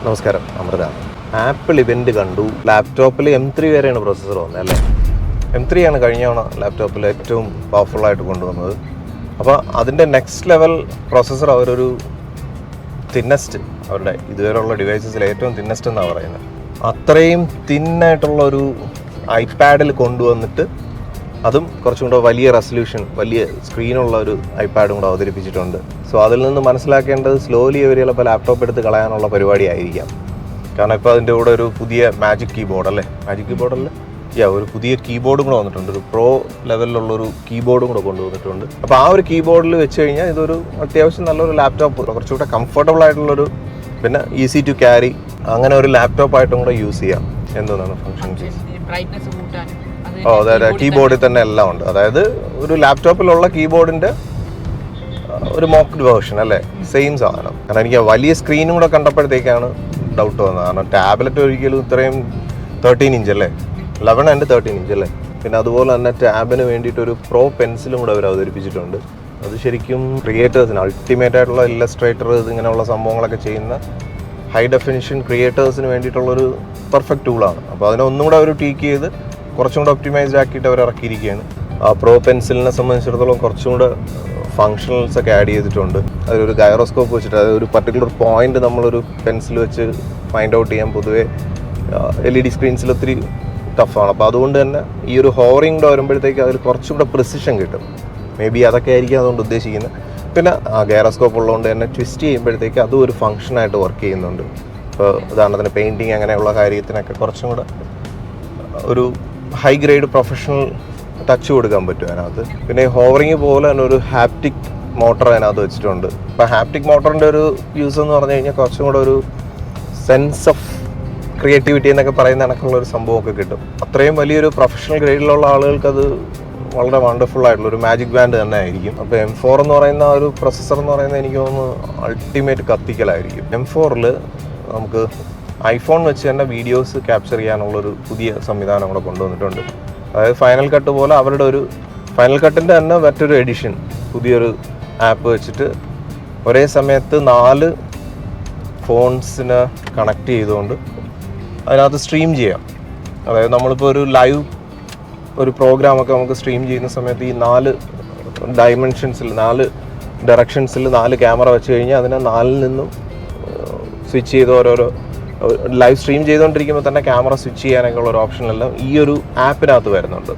നമസ്കാരം, അമൃതാണ്. Apple event കണ്ടു. ലാപ്ടോപ്പിൽ M3 വരെയാണ് പ്രോസസ്സർ വന്നത് അല്ലേ? M3 ആണ് കഴിഞ്ഞ തവണ ലാപ്ടോപ്പിൽ ഏറ്റവും പവർഫുള്ളായിട്ട് കൊണ്ടുവന്നത്. അപ്പോൾ അതിൻ്റെ നെക്സ്റ്റ് ലെവൽ പ്രോസസ്സർ അവരൊരു തിന്നസ്റ്റ്, അവരുടെ ഇതുവരെയുള്ള ഡിവൈസസിൽ ഏറ്റവും തിന്നസ്റ്റ് എന്നാണ് പറയുന്നത്. അത്രയും തിന്നായിട്ടുള്ള ഒരു ഐപാഡിൽ കൊണ്ടുവന്നിട്ട് അതും കുറച്ചും കൂടെ വലിയ റെസൊല്യൂഷൻ, വലിയ സ്ക്രീനുള്ള ഒരു ഐപാഡും കൂടെ അവതരിപ്പിച്ചിട്ടുണ്ട്. സോ അതിൽ നിന്ന് മനസ്സിലാക്കേണ്ടത് സ്ലോലി അവർ ചിലപ്പോൾ ലാപ്ടോപ്പ് എടുത്ത് കളയാനുള്ള പരിപാടി ആയിരിക്കാം. കാരണം ഇപ്പോൾ അതിൻ്റെ കൂടെ ഒരു പുതിയ മാജിക് കീബോർഡ് അല്ലേ, മാജിക് കീബോർഡല്ലേ, ഒരു പുതിയ കീബോർഡും കൂടെ വന്നിട്ടുണ്ട്. ഒരു പ്രോ ലെവലിലുള്ളൊരു കീബോർഡും കൂടെ കൊണ്ടുവന്നിട്ടുണ്ട്. അപ്പോൾ ആ ഒരു കീബോർഡിൽ വെച്ച് കഴിഞ്ഞാൽ ഇതൊരു അത്യാവശ്യം നല്ലൊരു ലാപ്ടോപ്പ്, കുറച്ചുകൂടെ കംഫർട്ടബിൾ ആയിട്ടുള്ളൊരു, പിന്നെ ഈസി ടു ക്യാരി, അങ്ങനെ ഒരു ലാപ്ടോപ്പായിട്ടും കൂടെ യൂസ് ചെയ്യാം. എന്താണ് ഫംഗ്ഷൻ അതായത് കീബോർഡിൽ തന്നെ എല്ലാം ഉണ്ട്. അതായത് ഒരു ലാപ്ടോപ്പിലുള്ള കീബോർഡിൻ്റെ ഒരു മോക്ക്ഡ് വേർഷൻ അല്ലേ, സെയിം സാധനം. കാരണം എനിക്ക് വലിയ സ്ക്രീനും കൂടെ കണ്ടപ്പോഴത്തേക്കാണ് ഡൗട്ട് വന്നത്. കാരണം ടാബ്ലറ്റ് ഒരിക്കലും ഇത്രയും 13 ഇഞ്ച് അല്ലേ, 11 and 13 ഇഞ്ച് അല്ലേ. പിന്നെ അതുപോലെ തന്നെ ടാബിന് വേണ്ടിയിട്ടൊരു പ്രോ പെൻസിലും കൂടെ അവർ അവതരിപ്പിച്ചിട്ടുണ്ട്. അത് ശരിക്കും ക്രിയേറ്റേഴ്സിന്, അൾട്ടിമേറ്റ് ആയിട്ടുള്ള ഇല്ലസ്ട്രേറ്റർ ഇങ്ങനെയുള്ള സംഭവങ്ങളൊക്കെ ചെയ്യുന്ന ഹൈ ഡെഫിനിഷൻ ക്രിയേറ്റേഴ്സിന് വേണ്ടിയിട്ടുള്ളൊരു പെർഫെക്റ്റ് ടൂളാണ്. അപ്പോൾ അതിനൊന്നും കൂടെ അവർ ട്വീക്ക് ചെയ്ത് കുറച്ചും കൂടെ ഒപ്റ്റിമൈസ്ഡ് ആക്കിയിട്ട് അവർ ഇറക്കിയിരിക്കുകയാണ്. ആ പ്രോ പെൻസിലിനെ സംബന്ധിച്ചിടത്തോളം കുറച്ചും കൂടെ ഫങ്ഷണൽസ് ഒക്കെ ആഡ് ചെയ്തിട്ടുണ്ട്. അതിലൊരു ഗൈറോസ്കോപ്പ് വെച്ചിട്ട്, അതായത് ഒരു പർട്ടിക്കുലർ പോയിന്റ് നമ്മളൊരു പെൻസിൽ വെച്ച് ഫൈൻഡ് ഔട്ട് ചെയ്യാൻ പൊതുവേ LED സ്ക്രീൻസിൽ ഒത്തിരി ടഫാണ്. അപ്പോൾ അതുകൊണ്ട് തന്നെ ഈ ഒരു ഹോവറിംഗ് കൂടെ വരുമ്പോഴത്തേക്ക് അതിൽ കുറച്ചും കൂടെ പ്രിസിഷൻ കിട്ടും. മേ ബി അതൊക്കെ ആയിരിക്കും അതുകൊണ്ട് ഉദ്ദേശിക്കുന്നത്. പിന്നെ ഗൈറോസ്കോപ്പ് ഉള്ളതുകൊണ്ട് തന്നെ ട്വിസ്റ്റ് ചെയ്യുമ്പോഴത്തേക്ക് അതും ഒരു ഫങ്ഷനായിട്ട് വർക്ക് ചെയ്യുന്നുണ്ട്. ഇപ്പോൾ ഉദാഹരണത്തിന് പെയിൻറ്റിങ് അങ്ങനെയുള്ള കാര്യത്തിനൊക്കെ കുറച്ചും കൂടെ ഒരു ഹൈ ഗ്രേഡ് പ്രൊഫഷണൽ ടച്ച് കൊടുക്കാൻ പറ്റും അതിനകത്ത്. പിന്നെ ഹോവറിങ് പോലെ തന്നെ ഒരു ഹാപ്റ്റിക് മോട്ടർ അതിനകത്ത് വെച്ചിട്ടുണ്ട്. ഇപ്പോൾ ഹാപ്റ്റിക് മോട്ടറിൻ്റെ ഒരു യൂസ് എന്ന് പറഞ്ഞു കഴിഞ്ഞാൽ കുറച്ചും കൂടെ ഒരു സെൻസ് ഓഫ് ക്രിയേറ്റിവിറ്റി എന്നൊക്കെ പറയുന്ന കണക്കുള്ള ഒരു സംഭവമൊക്കെ കിട്ടും. അത്രയും വലിയൊരു പ്രൊഫഷണൽ ഗ്രേഡിലുള്ള ആളുകൾക്കത് വളരെ വണ്ടർഫുൾ ആയിട്ടുള്ള ഒരു മാജിക് ബാൻഡ് തന്നെ ആയിരിക്കും. അപ്പോൾ M4 എന്ന് പറയുന്ന ഒരു പ്രൊസസ്സർ എന്ന് പറയുന്നത് എനിക്ക് തോന്നുന്നു അൾട്ടിമേറ്റ് കത്തിക്കലായിരിക്കും. M4ൽ നമുക്ക് ഐഫോൺ വെച്ച് തന്നെ വീഡിയോസ് ക്യാപ്ചർ ചെയ്യാനുള്ളൊരു പുതിയ സംവിധാനം കൂടെ കൊണ്ടുവന്നിട്ടുണ്ട്. അതായത് ഫൈനൽ കട്ട് പോലെ അവരുടെ ഒരു ഫൈനൽ കട്ടിൻ്റെ തന്നെ മറ്റൊരു എഡിഷൻ, പുതിയൊരു ആപ്പ് വെച്ചിട്ട് ഒരേ സമയത്ത് 4 ഫോൺസിനെ കണക്ട് ചെയ്തുകൊണ്ട് അതിനകത്ത് സ്ട്രീം ചെയ്യാം. അതായത് നമ്മളിപ്പോൾ ഒരു ലൈവ് ഒരു പ്രോഗ്രാമൊക്കെ നമുക്ക് സ്ട്രീം ചെയ്യുന്ന സമയത്ത് ഈ 4 ഡയമെൻഷൻസിൽ, 4 ഡയറക്ഷൻസിൽ 4 ക്യാമറ വെച്ച് കഴിഞ്ഞാൽ അതിനെ 4 നിന്നും സ്വിച്ച് ചെയ്ത് ഓരോരോ ലൈവ് സ്ട്രീം ചെയ്തുകൊണ്ടിരിക്കുമ്പോൾ തന്നെ ക്യാമറ സ്വിച്ച് ചെയ്യാനൊക്കെ ഉള്ള ഒരു ഓപ്ഷനെല്ലാം ഈ ഒരു ആപ്പിനകത്ത് വരുന്നുണ്ട്.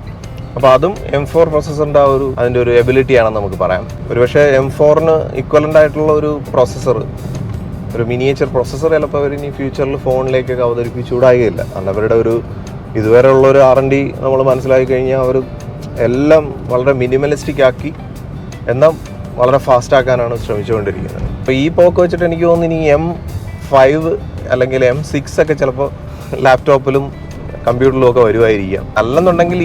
അപ്പോൾ അതും M4 പ്രോസസ്സറിൻ്റെ അതിൻ്റെ ഒരു എബിലിറ്റിയാണെന്ന് നമുക്ക് പറയാം. ഒരുപക്ഷെ M4ന് ഇക്വലൻ്റ് ആയിട്ടുള്ള ഒരു പ്രോസസ്സർ, ഒരു മിനിയേച്ചർ പ്രോസസ്സർ ചിലപ്പോൾ അവർ ഇനി ഫ്യൂച്ചറിൽ ഫോണിലേക്കൊക്കെ അവതരിപ്പിച്ചുകൂടായില്ല. കാരണം അവരുടെ ഒരു ഇതുവരെ ഉള്ളൊരു R&D നമ്മൾ മനസ്സിലാക്കി കഴിഞ്ഞാൽ അവർ എല്ലാം വളരെ മിനിമലിസ്റ്റിക് ആക്കി എന്നാൽ വളരെ ഫാസ്റ്റ് ആക്കാനാണ് ശ്രമിച്ചുകൊണ്ടിരിക്കുന്നത്. അപ്പോൾ ഈ പോക്ക് വെച്ചിട്ട് എനിക്ക് തോന്നുന്നു ഇനി M5 അല്ലെങ്കിൽ M6 ഒക്കെ ചിലപ്പോൾ ലാപ്ടോപ്പിലും കമ്പ്യൂട്ടറിലും ഒക്കെ വരുമായിരിക്കാം. അല്ലെന്നുണ്ടെങ്കിൽ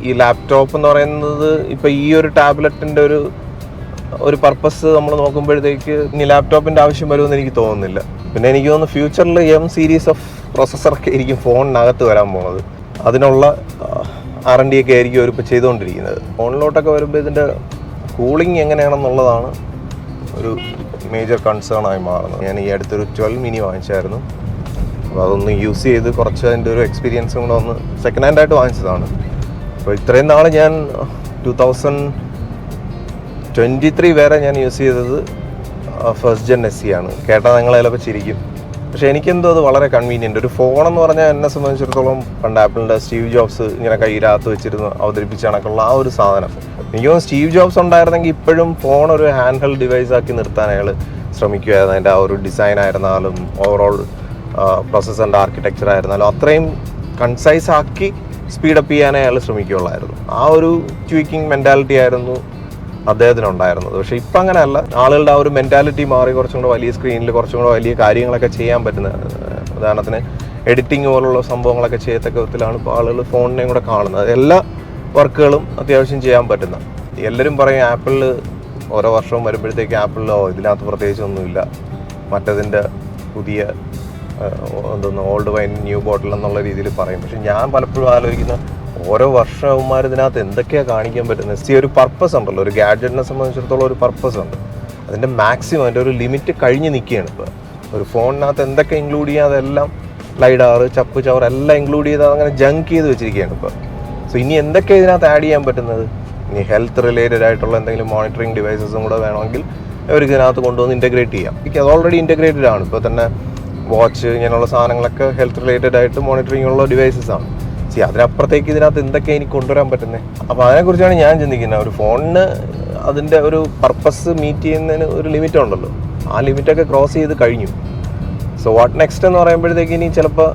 ഈ ലാപ്ടോപ്പ് എന്ന് പറയുന്നത് ഇപ്പോൾ ഈ ഒരു ടാബ്ലറ്റിൻ്റെ ഒരു പർപ്പസ് നമ്മൾ നോക്കുമ്പോഴത്തേക്ക് ഇനി ലാപ്ടോപ്പിൻ്റെ ആവശ്യം വരുമെന്ന് എനിക്ക് തോന്നുന്നില്ല. പിന്നെ എനിക്ക് തോന്നുന്നു ഫ്യൂച്ചറിൽ M സീരീസ് ഓഫ് പ്രോസസ്സറൊക്കെ ആയിരിക്കും ഫോണിനകത്ത് വരാൻ പോകുന്നത്. അതിനുള്ള R&D ഒക്കെ ആയിരിക്കും അവരിപ്പോൾ ചെയ്തുകൊണ്ടിരിക്കുന്നത്. ഫോണിലോട്ടൊക്കെ വരുമ്പോൾ ഇതിൻ്റെ കൂളിംഗ് എങ്ങനെയാണെന്നുള്ളതാണ് ഒരു മേജർ കൺസേൺ ആയി മാറുന്നത്. ഞാൻ ഈ അടുത്തൊരു 12 mini വാങ്ങിച്ചായിരുന്നു. അപ്പോൾ അതൊന്ന് യൂസ് ചെയ്ത് കുറച്ച് അതിൻ്റെ ഒരു എക്സ്പീരിയൻസും കൂടെ ഒന്ന് സെക്കൻഡ് ഹാൻഡായിട്ട് വാങ്ങിച്ചതാണ്. അപ്പോൾ ഇത്രയും നാൾ ഞാൻ 2023 വരെ ഞാൻ യൂസ് ചെയ്തത് ഫസ്റ്റ് ജെൻ SE ആണ്. കേട്ടാൽ നിങ്ങൾ ചിലപ്പോൾ ചിരിക്കും, പക്ഷേ എനിക്കെന്തോ അത് വളരെ കൺവീനിയൻ്റ്. ഒരു ഫോണെന്ന് പറഞ്ഞാൽ എന്നെ സംബന്ധിച്ചിടത്തോളം പണ്ട് ആപ്പിളിൻ്റെ സ്റ്റീവ് ജോബ്സ് ഇങ്ങനെ കയ്യിലകത്ത് വെച്ചിരുന്ന് അവതരിപ്പിച്ച കണക്കുള്ള ആ ഒരു സാധനം. എനിക്ക് തോന്നുന്നു സ്റ്റീവ് ജോബ്സ് ഉണ്ടായിരുന്നെങ്കിൽ ഇപ്പോഴും ഫോൺ ഒരു ഹാൻഡ് ഹെൽഡ് ഡിവൈസ് ആക്കി നിർത്താൻ അയാൾ ശ്രമിക്കുമായിരുന്നു. അതിൻ്റെ ആ ഒരു ഡിസൈൻ ആയിരുന്നാലും ഓവറോൾ പ്രോസസ്സറിൻ്റെ ആർക്കിടെക്ചർ ആയിരുന്നാലും അത്രയും കൺസൈസ് ആക്കി സ്പീഡപ്പ് ചെയ്യാനേ അയാൾ ശ്രമിക്കുകയുള്ളായിരുന്നു. ആ ഒരു ട്വീക്കിംഗ് മെൻറ്റാലിറ്റി ആയിരുന്നു അദ്ദേഹത്തിനുണ്ടായിരുന്നത്. പക്ഷേ ഇപ്പം അങ്ങനെയല്ല. ആളുകളുടെ ആ ഒരു മെൻറ്റാലിറ്റി മാറി കുറച്ചും കൂടെ വലിയ സ്ക്രീനിൽ കുറച്ചും കൂടെ വലിയ കാര്യങ്ങളൊക്കെ ചെയ്യാൻ പറ്റുന്ന, ഉദാഹരണത്തിന് എഡിറ്റിംഗ് പോലുള്ള സംഭവങ്ങളൊക്കെ ചെയ്യത്തക്ക വിധത്തിലാണ് ഇപ്പോൾ ആളുകൾ ഫോണിനെയും കൂടെ കാണുന്നത്. എല്ലാ വർക്കുകളും അത്യാവശ്യം ചെയ്യാൻ പറ്റുന്ന. എല്ലാവരും പറയും ആപ്പിളിൽ ഓരോ വർഷവും വരുമ്പോഴത്തേക്ക് ആപ്പിളിലോ ഇതിനകത്ത് പ്രത്യേകിച്ചൊന്നുമില്ല, മറ്റതിൻ്റെ പുതിയ ഓൾഡ് വൈൻ ന്യൂ ബോട്ടിൽ എന്നുള്ള രീതിയിൽ പറയും. പക്ഷെ ഞാൻ പലപ്പോഴും ആലോചിക്കുന്ന ഓരോ വർഷവന്മാർ ഇതിനകത്ത് എന്തൊക്കെയാണ് കാണിക്കാൻ പറ്റുന്നത്. ഒരു പർപ്പസ് ഉണ്ടല്ലോ, ഒരു ഗാഡ്ജറ്റിനെ സംബന്ധിച്ചിടത്തോളം ഒരു പർപ്പസ് ഉണ്ട്. അതിൻ്റെ മാക്സിമം അതിൻ്റെ ഒരു ലിമിറ്റ് കഴിഞ്ഞ് നിൽക്കുകയാണ് ഇപ്പോൾ. ഒരു ഫോണിനകത്ത് എന്തൊക്കെ ഇൻക്ലൂഡ് ചെയ്യാം അതെല്ലാം ലൈഡാർ, ചപ്പ് ചവർ എല്ലാം ഇൻക്ലൂഡ് ചെയ്ത് അങ്ങനെ ജങ്ക് ചെയ്ത് വെച്ചിരിക്കുകയാണ് ഇപ്പോൾ. സോ ഇനി എന്തൊക്കെ ഇതിനകത്ത് ആഡ് ചെയ്യാൻ പറ്റുന്നത്? ഇനി ഹെൽത്ത് റിലേറ്റഡ് ആയിട്ടുള്ള എന്തെങ്കിലും മോണിറ്ററിങ് ഡിവൈസസും കൂടെ വേണമെങ്കിൽ അവർക്ക് ഇതിനകത്ത് കൊണ്ടുവന്ന് ഇൻറ്റഗ്രേറ്റ് ചെയ്യാം. എനിക്ക് അത് ഓൾറെഡി ഇൻറ്റഗ്രേറ്റഡ് ആണ്. ഇപ്പോൾ തന്നെ വാച്ച് ഇങ്ങനെയുള്ള സാധനങ്ങളൊക്കെ ഹെൽത്ത് റിലേറ്റഡ് ആയിട്ട് മോണിറ്ററിങ് ഉള്ള ഡിവൈസസ് ആണ്. അതിനപ്പുറത്തേക്ക് ഇതിനകത്ത് എന്തൊക്കെ എനിക്ക് കൊണ്ടുവരാൻ പറ്റുന്നത്? അപ്പോൾ അതിനെക്കുറിച്ചാണ് ഞാൻ ചിന്തിക്കുന്നത്. ഒരു ഫോണിന് അതിൻ്റെ ഒരു പർപ്പസ് മീറ്റ് ചെയ്യുന്നതിന് ഒരു ലിമിറ്റ് ഉണ്ടല്ലോ, ആ ലിമിറ്റൊക്കെ ക്രോസ് ചെയ്ത് കഴിഞ്ഞു. സോ വാട്ട് നെക്സ്റ്റ് എന്ന് പറയുമ്പോഴത്തേക്ക് ഇനി ചിലപ്പോൾ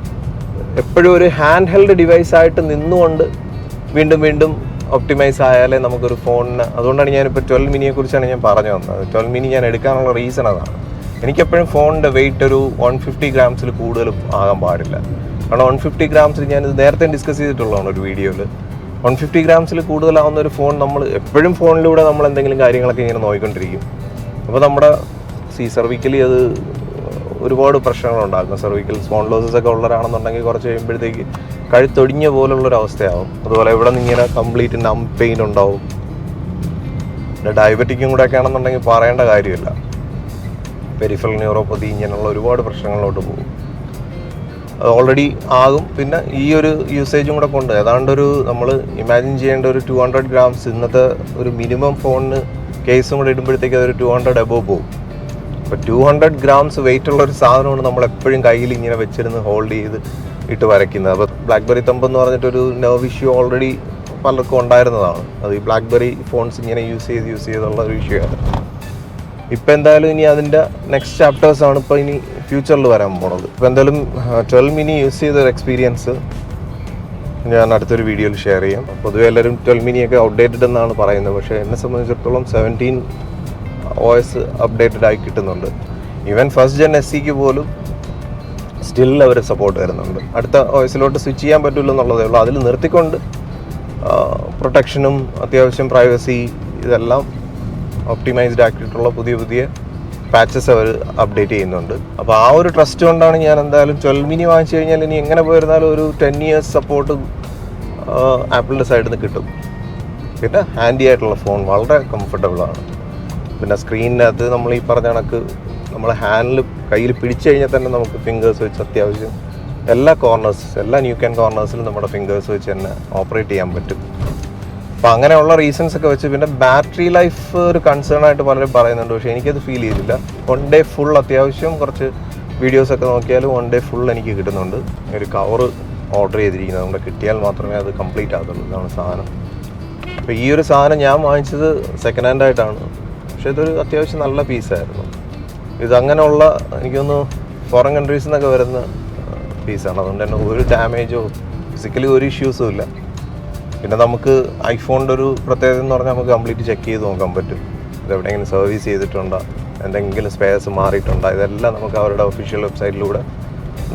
എപ്പോഴും ഒരു ഹാൻഡ് ഹെൽഡ് ഡിവൈസായിട്ട് നിന്നുകൊണ്ട് വീണ്ടും വീണ്ടും ഒപ്റ്റിമൈസ് ആയാലേ നമുക്കൊരു ഫോണിന്. അതുകൊണ്ടാണ് ഞാനിപ്പോൾ 12 മിനിയെ കുറിച്ചാണ് ഞാൻ പറഞ്ഞു വന്നത്. 12 മിനി ഞാൻ എടുക്കാനുള്ള റീസൺ അതാണ്. എനിക്കെപ്പോഴും ഫോണിൻ്റെ വെയിറ്റ് ഒരു 150 ഗ്രാംസിൽ കൂടുതലും ആകാൻ പാടില്ല. കാരണം 150 ഗ്രാംസിൽ ഞാനിത് നേരത്തെ ഡിസ്കസ് ചെയ്തിട്ടുള്ളതാണ് ഒരു വീഡിയോയിൽ. 150 ഗ്രാംസിൽ കൂടുതലാവുന്ന ഒരു ഫോൺ നമ്മൾ എപ്പോഴും ഫോണിലൂടെ നമ്മൾ എന്തെങ്കിലും കാര്യങ്ങളൊക്കെ ഇങ്ങനെ നോക്കിക്കൊണ്ടിരിക്കും. അപ്പോൾ നമ്മുടെ സെർവിക്കലി അത് ഒരുപാട് പ്രശ്നങ്ങളുണ്ടാക്കും. സെർവിക്കൽ സ്പോണ്ടിലോസിസ് ഒക്കെ ഉള്ളവരാണെന്നുണ്ടെങ്കിൽ കുറച്ച് കഴിയുമ്പോഴത്തേക്ക് കഴുത്തൊടിഞ്ഞ പോലുള്ളൊരവസ്ഥയാവും. അതുപോലെ ഇവിടെ നിന്ന് ഇങ്ങനെ കംപ്ലീറ്റ് നം പെയിൻ ഉണ്ടാവും. പിന്നെ ഡയബറ്റിക്കും കൂടെ ഒക്കെ ആണെന്നുണ്ടെങ്കിൽ പറയേണ്ട കാര്യമില്ല. പെരിഫറൽ ന്യൂറോപ്പതി ഇങ്ങനെയുള്ള ഒരുപാട് പ്രശ്നങ്ങളിലോട്ട് പോകും. അത് ഓൾറെഡി ആകും. പിന്നെ ഈ ഒരു യൂസേജും കൂടെ കൊണ്ട് ഏതാണ്ടൊരു നമ്മൾ ഇമാജിൻ ചെയ്യേണ്ട ഒരു 200 ഗ്രാംസ് ഇന്നത്തെ ഒരു മിനിമം ഫോണിന് കേസും കൂടെ ഇടുമ്പോഴത്തേക്ക് അതൊരു 200 എബോവ് പോകും. അപ്പോൾ 200 ഗ്രാംസ് വെയിറ്റ് ഉള്ള ഒരു സാധനമാണ് നമ്മൾ എപ്പോഴും കയ്യിൽ ഇങ്ങനെ വെച്ചിരുന്ന് ഹോൾഡ് ചെയ്ത് ഇട്ട് വരയ്ക്കുന്നത്. അപ്പോൾ ബ്ലാക്ക്ബെറി തമ്പ് എന്ന് പറഞ്ഞിട്ടൊരു നെർവ് ഇഷ്യൂ ഓൾറെഡി പലർക്കും ഉണ്ടായിരുന്നതാണ്. അത് ഈ ബ്ലാക്ക്ബെറി ഫോൺസ് ഇങ്ങനെ യൂസ് ചെയ്തുള്ള ഒരു ഇഷ്യൂ ആണ്. ഇപ്പോൾ എന്തായാലും ഇനി അതിൻ്റെ നെക്സ്റ്റ് ചാപ്റ്റേഴ്സാണ് ഇപ്പോൾ ഇനി ഫ്യൂച്ചറിൽ വരാൻ പോണത്. ഇപ്പോൾ എന്തായാലും 12 മിനി യൂസ് ചെയ്തൊരു എക്സ്പീരിയൻസ് ഞാൻ അടുത്തൊരു വീഡിയോയിൽ ഷെയർ ചെയ്യാം. പൊതുവെ എല്ലാവരും 12 മിനിയൊക്കെ ഔട്ട്ഡേറ്റഡ് എന്നാണ് പറയുന്നത്. പക്ഷേ എന്നെ സംബന്ധിച്ചിടത്തോളം 17 OS അപ്ഡേറ്റഡ് ആയി കിട്ടുന്നുണ്ട്. ഈവൻ ഫസ്റ്റ് ജെൻ SEക്ക് പോലും സ്റ്റിൽ അവർ സപ്പോർട്ട് തരുന്നുണ്ട്. അടുത്ത OSലോട്ട് സ്വിച്ച് ചെയ്യാൻ പറ്റില്ല എന്നുള്ളതേ ഉള്ളൂ. അതിൽ നിർത്തിക്കൊണ്ട് പ്രൊട്ടക്ഷനും അത്യാവശ്യം പ്രൈവസി ഇതെല്ലാം ഒപ്റ്റിമൈസ്ഡ് ആക്കിയിട്ടുള്ള പുതിയ പാച്ചസ് അവർ അപ്ഡേറ്റ് ചെയ്യുന്നുണ്ട്. അപ്പോൾ ആ ഒരു ട്രസ്റ്റ് കൊണ്ടാണ് ഞാൻ എന്തായാലും 12 മിനി വാങ്ങിച്ചു കഴിഞ്ഞാൽ ഇനി എങ്ങനെ പോയിരുന്നാലും ഒരു 10 years സപ്പോർട്ട് ആപ്പിളിൻ്റെ സൈഡിൽ നിന്ന് കിട്ടും. പിന്നെ ഹാൻഡി ആയിട്ടുള്ള ഫോൺ വളരെ കംഫർട്ടബിളാണ്. പിന്നെ സ്ക്രീനിനകത്ത് നമ്മൾ ഈ പറഞ്ഞ കണക്ക് നമ്മളെ ഹാൻഡിൽ കയ്യിൽ പിടിച്ചു കഴിഞ്ഞാൽ തന്നെ നമുക്ക് ഫിംഗേഴ്സ് വെച്ച് അത്യാവശ്യം എല്ലാ ന്യൂക്ക് ആൻഡ് കോർണേഴ്സിലും നമ്മുടെ ഫിംഗേഴ്സ് വെച്ച് തന്നെ ഓപ്പറേറ്റ് ചെയ്യാൻ പറ്റും. അപ്പോൾ അങ്ങനെയുള്ള റീസൺസ് ഒക്കെ വെച്ച് പിന്നെ ബാറ്ററി ലൈഫ് ഒരു കൺസേൺ ആയിട്ട് പലരും പറയുന്നുണ്ട്. പക്ഷേ എനിക്കത് ഫീൽ ചെയ്തില്ല. 1 day ഫുൾ അത്യാവശ്യം കുറച്ച് വീഡിയോസൊക്കെ നോക്കിയാലും 1 day ഫുൾ എനിക്ക് കിട്ടുന്നുണ്ട്. ഒരു കവർ ഓർഡർ ചെയ്തിരിക്കുന്നത് നമ്മുടെ കിട്ടിയാൽ മാത്രമേ അത് കംപ്ലീറ്റ് ആകത്തുള്ളൂ. ഇതാണ് സാധനം. അപ്പോൾ ഈ ഒരു സാധനം ഞാൻ വാങ്ങിച്ചത് സെക്കൻഡ് ഹാൻഡ് ആയിട്ടാണ്. പക്ഷേ ഇതൊരു അത്യാവശ്യം നല്ല പീസായിരുന്നു. ഇതങ്ങനെയുള്ള എനിക്കൊന്ന് ഫോറിൻ കൺട്രീസിൽ നിന്നൊക്കെ വരുന്ന പീസാണ്. അതുകൊണ്ട് തന്നെ ഒരു ഡാമേജോ ഫിസിക്കലി ഒരു ഇഷ്യൂസും ഇല്ല. പിന്നെ നമുക്ക് ഐഫോണിൻ്റെ ഒരു പ്രത്യേകത എന്ന് പറഞ്ഞാൽ നമുക്ക് കംപ്ലീറ്റ് ചെക്ക് ചെയ്ത് നോക്കാൻ പറ്റും. ഇത് എവിടെയെങ്കിലും സർവീസ് ചെയ്തിട്ടുണ്ടോ, എന്തെങ്കിലും സ്പെയർസ് മാറിയിട്ടുണ്ടോ, ഇതെല്ലാം നമുക്ക് അവരുടെ ഒഫീഷ്യൽ വെബ്സൈറ്റിലൂടെ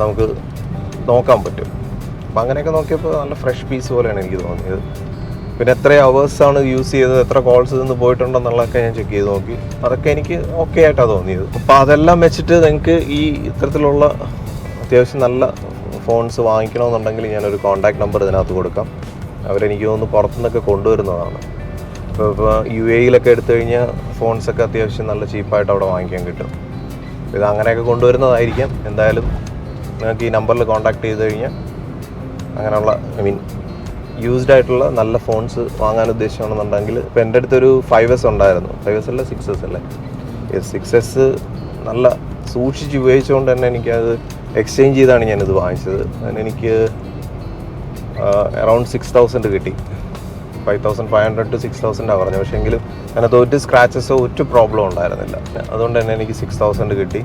നമുക്ക് നോക്കാൻ പറ്റും. അപ്പം അങ്ങനെയൊക്കെ നോക്കിയപ്പോൾ നല്ല ഫ്രഷ് പീസ് പോലെയാണ് എനിക്ക് തോന്നിയത്. പിന്നെ എത്ര അവേഴ്സാണ് യൂസ് ചെയ്തത്, എത്ര കോൾസ് നിന്ന് പോയിട്ടുണ്ടെന്നുള്ളതൊക്കെ ഞാൻ ചെക്ക് ചെയ്ത് നോക്കി. അതൊക്കെ എനിക്ക് ഓക്കെ ആയിട്ടാണ് തോന്നിയത്. അപ്പോൾ അതെല്ലാം വെച്ചിട്ട് നിങ്ങൾക്ക് ഈ ഇത്തരത്തിലുള്ള അത്യാവശ്യം നല്ല ഫോൺസ് വാങ്ങിക്കണമെന്നുണ്ടെങ്കിൽ ഞാനൊരു കോൺടാക്ട് നമ്പർ ഇതിനകത്ത് കൊടുക്കാം. അവരെനിക്ക് തോന്നുന്നു പുറത്തുനിന്നൊക്കെ കൊണ്ടുവരുന്നതാണ്. ഇപ്പോൾ UAE എടുത്തു കഴിഞ്ഞാൽ ഫോൺസൊക്കെ അത്യാവശ്യം നല്ല ചീപ്പായിട്ട് അവിടെ വാങ്ങിക്കാൻ കിട്ടും. ഇത് അങ്ങനെയൊക്കെ കൊണ്ടുവരുന്നതായിരിക്കാം. എന്തായാലും നിങ്ങൾക്ക് ഈ നമ്പറിൽ കോൺടാക്ട് ചെയ്ത് കഴിഞ്ഞാൽ അങ്ങനെയുള്ള യൂസ്ഡ് ആയിട്ടുള്ള നല്ല ഫോൺസ് വാങ്ങാൻ ഉദ്ദേശിക്കുകയാണെന്നുണ്ടെങ്കിൽ ഇപ്പോൾ എൻ്റെ അടുത്തൊരു 5S ഉണ്ടായിരുന്നു. 5S അല്ല 6S അല്ലേ? 6S നല്ല സൂക്ഷിച്ച് ഉപയോഗിച്ചുകൊണ്ട് തന്നെ എനിക്കത് എക്സ്ചേഞ്ച് ചെയ്താണ് ഞാനിത് വാങ്ങിച്ചത്. അതിനെനിക്ക് അറൗണ്ട് 6,000 കിട്ടി. 5,500 to 6,000 പറഞ്ഞു. പക്ഷേ എങ്കിലും അതിനകത്ത് ഒരു സ്ക്രാച്ചസോ ഒരു പ്രോബ്ലം ഉണ്ടായിരുന്നില്ല. അതുകൊണ്ട് തന്നെ എനിക്ക് 6,000 കിട്ടി.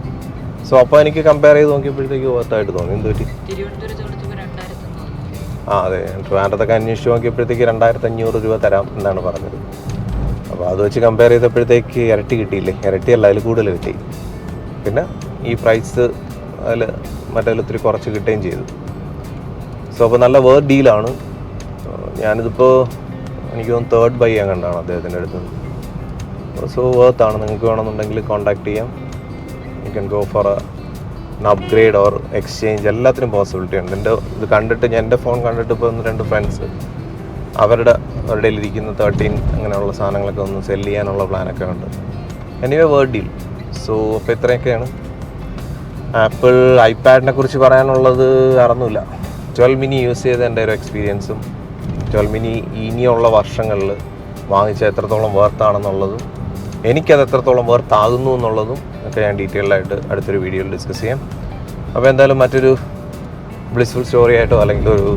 സോ അപ്പോൾ എനിക്ക് കമ്പയർ ചെയ്ത് നോക്കിയപ്പോഴത്തേക്ക് വർത്തായിട്ട് തോന്നി. എന്ത് പറ്റി? അതെ, ട്രിവാൻഡ്രത്തൊക്കെ അന്വേഷിച്ച് നോക്കിയപ്പോഴത്തേക്ക് 2,500 രൂപ തരാം എന്നാണ് പറഞ്ഞത്. അപ്പോൾ അത് വെച്ച് കമ്പയർ ചെയ്തപ്പോഴത്തേക്ക് ഇരട്ടി കിട്ടിയില്ലേ? ഇരട്ടിയല്ല, അതിൽ കൂടുതൽ കിട്ടി. പിന്നെ ഈ പ്രൈസ് അതിൽ ഒത്തിരി കുറച്ച് കിട്ടുകയും ചെയ്തു. സോ അപ്പോൾ നല്ല വേർത്ത് ഡീലാണ്. ഞാനിതിപ്പോൾ എനിക്ക് തോന്നുന്നു 3rd ബൈ ചെയ്യാൻ കണ്ടാണ് അദ്ദേഹത്തിൻ്റെ അടുത്ത്. സോ വേർത്താണ്. നിങ്ങൾക്ക് വേണമെന്നുണ്ടെങ്കിൽ കോൺടാക്ട് ചെയ്യാം. You can go for upgrade or exchange, എല്ലാത്തിനും പോസിബിലിറ്റി ഉണ്ട്. ഇത് കണ്ടിട്ട് എൻ്റെ ഫോൺ കണ്ടിട്ട് ഇപ്പോൾ 2 ഫ്രണ്ട്സ് അവരുടെ ഇരിക്കുന്ന 13 അങ്ങനെയുള്ള സാധനങ്ങളൊക്കെ ഒന്ന് സെല് ചെയ്യാനുള്ള പ്ലാനൊക്കെ ഉണ്ട്. എനിവേ വേർത്ത് ഡീൽ. സോ അപ്പോൾ ഇത്രയൊക്കെയാണ്. ആപ്പിൾ ഐപാഡിനെ കുറിച്ച് പറയാനുള്ളത് അറിഞ്ഞില്ല. 12 mini യൂസ് ചെയ്ത എൻ്റെ ഒരു എക്സ്പീരിയൻസും 12 mini ഇനിയുള്ള വർഷങ്ങളിൽ വാങ്ങിച്ച എത്രത്തോളം വർത്താണെന്നുള്ളതും എനിക്കത് എത്രത്തോളം വർത്താകുന്നു എന്നുള്ളതും ഒക്കെ ഞാൻ ഡീറ്റെയിൽഡായിട്ട് അടുത്തൊരു വീഡിയോയിൽ ഡിസ്കസ് ചെയ്യാം. അപ്പോൾ എന്തായാലും മറ്റൊരു ബ്ലിസ്ഫുൾ സ്റ്റോറി ആയിട്ടോ അല്ലെങ്കിൽ ഒരു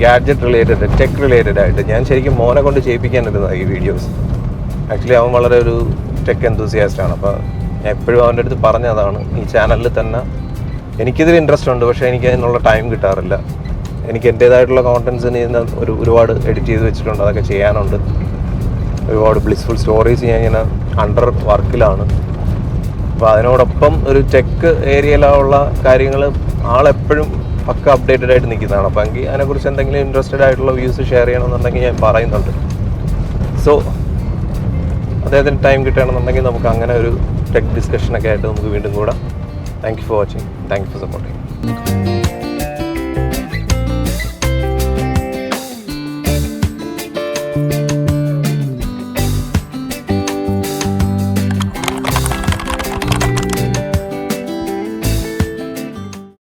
ഗാഡ്ജറ്റ് റിലേറ്റഡ് ടെക് റിലേറ്റഡ് ആയിട്ട് ഞാൻ ശരിക്കും മോനെ കൊണ്ട് ചെയ്യിപ്പിക്കാനിരുന്നത് ഈ വീഡിയോസ്. ആക്ച്വലി അവൻ വളരെ ഒരു ടെക് എന്തൂസിയാസ്റ്റാണ്. അപ്പോൾ ഞാൻ എപ്പോഴും അവൻ്റെ അടുത്ത് പറഞ്ഞതാണ്, ഈ ചാനലിൽ തന്നെ എനിക്കിതിൽ ഇൻട്രസ്റ്റ് ഉണ്ട്, പക്ഷേ എനിക്ക് അതിനുള്ള ടൈം കിട്ടാറില്ല. എനിക്ക് എൻ്റേതായിട്ടുള്ള കോണ്ടൻസിന് ഒരുപാട് എഡിറ്റ് ചെയ്ത് വെച്ചിട്ടുണ്ട്, അതൊക്കെ ചെയ്യാനുണ്ട്. ഒരുപാട് ബ്ലിസ്ഫുൾ സ്റ്റോറീസ് ഞാൻ ഇങ്ങനെ അണ്ടർ വർക്കിലാണ്. അപ്പോൾ അതിനോടൊപ്പം ഒരു ടെക് ഏരിയയിലുള്ള കാര്യങ്ങൾ ആളെപ്പോഴും പക്ക അപ്ഡേറ്റഡ് ആയിട്ട് നിൽക്കുന്നതാണ്. അപ്പോൾ എങ്കിൽ അതിനെക്കുറിച്ച് എന്തെങ്കിലും ഇൻട്രസ്റ്റഡ് ആയിട്ടുള്ള വ്യൂസ് ഷെയർ ചെയ്യണമെന്നുണ്ടെങ്കിൽ ഞാൻ പറയുന്നുണ്ട്. സോ അദ്ദേഹത്തിന് ടൈം കിട്ടുകയാണെന്നുണ്ടെങ്കിൽ നമുക്ക് അങ്ങനെ ഒരു ടെക് ഡിസ്കഷനൊക്കെ ആയിട്ട് നമുക്ക് വീണ്ടും കൂടാം. Thank you for watching. Thank you for supporting.